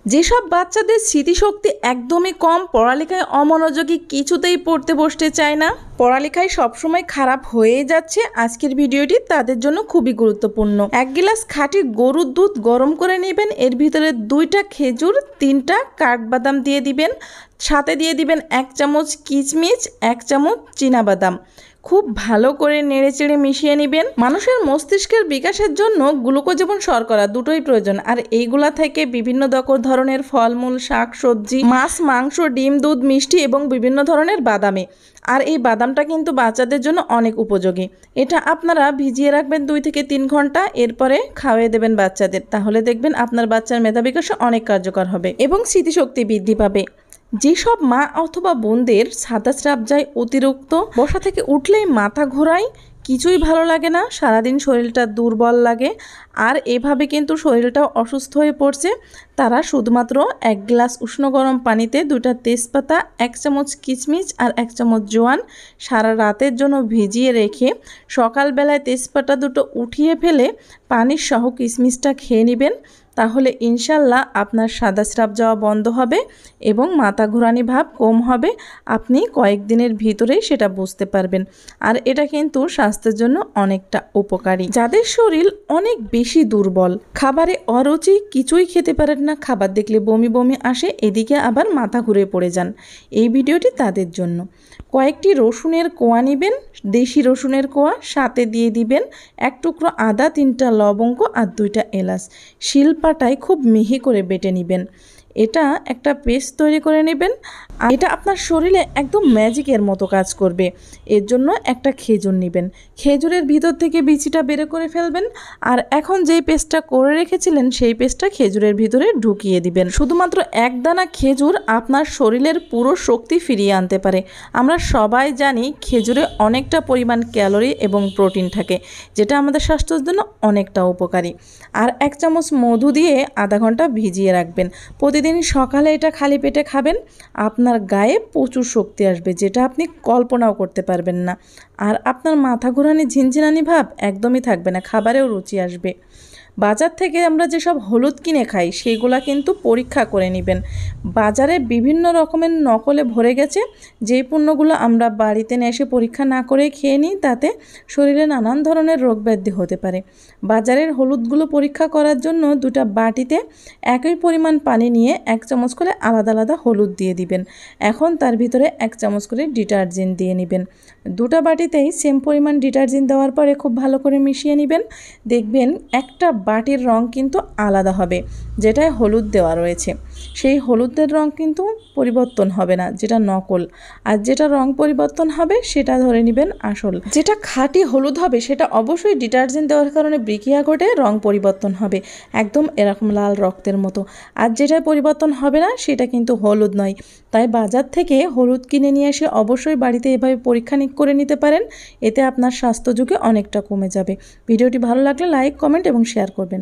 যেসব বাচ্চাদের স্মৃতিশক্তি একদমই কম, পড়ালেখায় অমনোযোগী, কিছুতেই পড়তে বসতে চায় না, পড়ালেখায় সবসময় খারাপ হয়ে যাচ্ছে, আজকের ভিডিওটি তাদের জন্য খুবই গুরুত্বপূর্ণ। 1 গ্লাস খাঁটি গরুর দুধ গরম করে নেবেন, এর ভিতরে 2টা খেজুর, 3টা কাঠবাদাম দিয়ে দিবেন, সাথে দিয়ে দিবেন 1 চামচ কিশমিশ, 1 চামচ চীনাবাদাম। খুব ভালো করে নেড়েচেড়ে মিশিয়ে নেবেন। মানুষের মস্তিষ্কের বিকাশের জন্য গ্লুকোজ এবং শর্করা দুটোই প্রয়োজন, আর এইগুলা থেকে বিভিন্ন ধরনের ফলমূল, শাক সবজি, মাছ, মাংস, ডিম, দুধ, মিষ্টি এবং বিভিন্ন ধরনের বাদামে। আর এই বাদামটা কিন্তু বাচ্চাদের জন্য অনেক উপযোগী। এটা আপনারা ভিজিয়ে রাখবেন 2 থেকে 3 ঘন্টা, এরপরে খাওয়াই দেবেন বাচ্চাদের। তাহলে দেখবেন আপনার বাচ্চার মেধা বিকাশে অনেক কার্যকর হবে এবং স্মৃতিশক্তি বৃদ্ধি পাবে। যেসব মা অথবা বোনদের সাদা স্রাব যায় অতিরিক্ত, বসা থেকে উঠলেই মাথা ঘোরায়, কিছুই ভালো লাগে না, সারাদিন শরীরটা দুর্বল লাগে, আর এভাবে কিন্তু শরীরটাও অসুস্থ হয়ে পড়ছে, তারা শুধুমাত্র 1 গ্লাস উষ্ণ গরম পানিতে 2টা তেজপাতা, 1 চামচ কিশমিশ আর 1 চামচ জোয়ান সারা রাতের জন্য ভিজিয়ে রেখে সকালবেলায় তেজপাতা দুটো উঠিয়ে ফেলে পানির সহ কিশমিশটা খেয়ে নেবেন। তাহলে ইনশাল্লাহ আপনার সাদা স্রাব যাওয়া বন্ধ হবে এবং মাথা ঘোরানি ভাব কম হবে। আপনি কয়েকদিনের ভিতরেই সেটা বুঝতে পারবেন। আর এটা কিন্তু স্বাস্থ্যের জন্য অনেকটা উপকারী। যাদের শরীর অনেক বেশি দুর্বল, খাবারে অরুচি, কিছুই খেতে পারেন না, খাবার দেখলে বমি বমি আসে, এদিকে আবার মাথা ঘুরে পড়ে যান, এই ভিডিওটি তাদের জন্য। কয়েকটি রসুনের কোয়া নেবেন, দেশি রসুনের কোয়া, সাথে দিয়ে দিবেন 1 টুকরো আদা, 3টা লবঙ্গ আর 2টা এলাচ। শিলপাটায় খুব মিহি করে বেটে নেবেন। এটা একটা পেস্ট তৈরি করে নেবেন। আর এটা আপনার শরীরে একদম ম্যাজিকের মতো কাজ করবে। এর জন্য একটা খেজুর নেবেন, খেজুরের ভিতর থেকে বিচিটা বের করে ফেলবেন, আর এখন যেই পেস্টটা করে রেখেছিলেন সেই পেস্টটা খেজুরের ভিতরে ঢুকিয়ে দিবেন। শুধুমাত্র 1 দানা খেজুর আপনার শরীরের পুরো শক্তি ফিরিয়ে আনতে পারে। আমরা সবাই জানি খেজুরে অনেকটা পরিমাণ ক্যালোরি এবং প্রোটিন থাকে, যেটা আমাদের স্বাস্থ্যের জন্য অনেকটা উপকারী। আর 1 চামচ মধু দিয়ে আধা ঘন্টা ভিজিয়ে রাখবেন। প্রতিদিন সকালে এটা খালি পেটে খাবেন, আপনার গায়ে প্রচুর শক্তি আসবে, যেটা আপনি কল্পনাও করতে পারবেন না। আর আপনার মাথা ঘোরানি, ঝিনঝিনানি ভাব একদমই থাকবে না, খাবারেও রুচি আসবে। বাজার থেকে আমরা যেসব হলুদ কিনে খাই সেগুলা কিন্তু পরীক্ষা করে নেবেন। বাজারে বিভিন্ন রকমের নকলে ভরে গেছে, যেই পণ্যগুলো আমরা বাড়িতে নিয়ে এসে পরীক্ষা না করে খেয়ে নিই, তাতে শরীরে নানান ধরনের রোগ ব্যাধি হতে পারে। বাজারের হলুদগুলো পরীক্ষা করার জন্য 2টা বাটিতে একই পরিমাণ পানি নিয়ে 1 চামচ করে আলাদা আলাদা হলুদ দিয়ে দিবেন। এখন তার ভিতরে 1 চামচ করে ডিটারজেন্ট দিয়ে নেবেন। 2টা বাটিতেই সেম পরিমাণ ডিটারজেন্ট দেওয়ার পরে খুব ভালো করে মিশিয়ে নেবেন। দেখবেন একটা বাটির রং কিন্তু আলাদা হবে, যেটায় হলুদ দেওয়া রয়েছে সেই হলুদের রং কিন্তু পরিবর্তন হবে না, যেটা নকল। আর যেটা রং পরিবর্তন হবে সেটা ধরে নেবেন আসল। যেটা খাঁটি হলুদ হবে সেটা অবশ্যই ডিটারজেন্ট দেওয়ার কারণে বিক্রিয়া ঘটে রং পরিবর্তন হবে, একদম এরকম লাল রক্তের মতো। আর যেটা পরিবর্তন হবে না সেটা কিন্তু হলুদ নয়। তাই বাজার থেকে হলুদ কিনে নিয়ে এসে অবশ্যই বাড়িতে এভাবে পরীক্ষা নিরীক্ষা করে নিতে পারেন, এতে আপনার স্বাস্থ্য ঝুঁকি অনেকটা কমে যাবে। ভিডিওটি ভালো লাগলে লাইক, কমেন্ট এবং শেয়ার করবেন।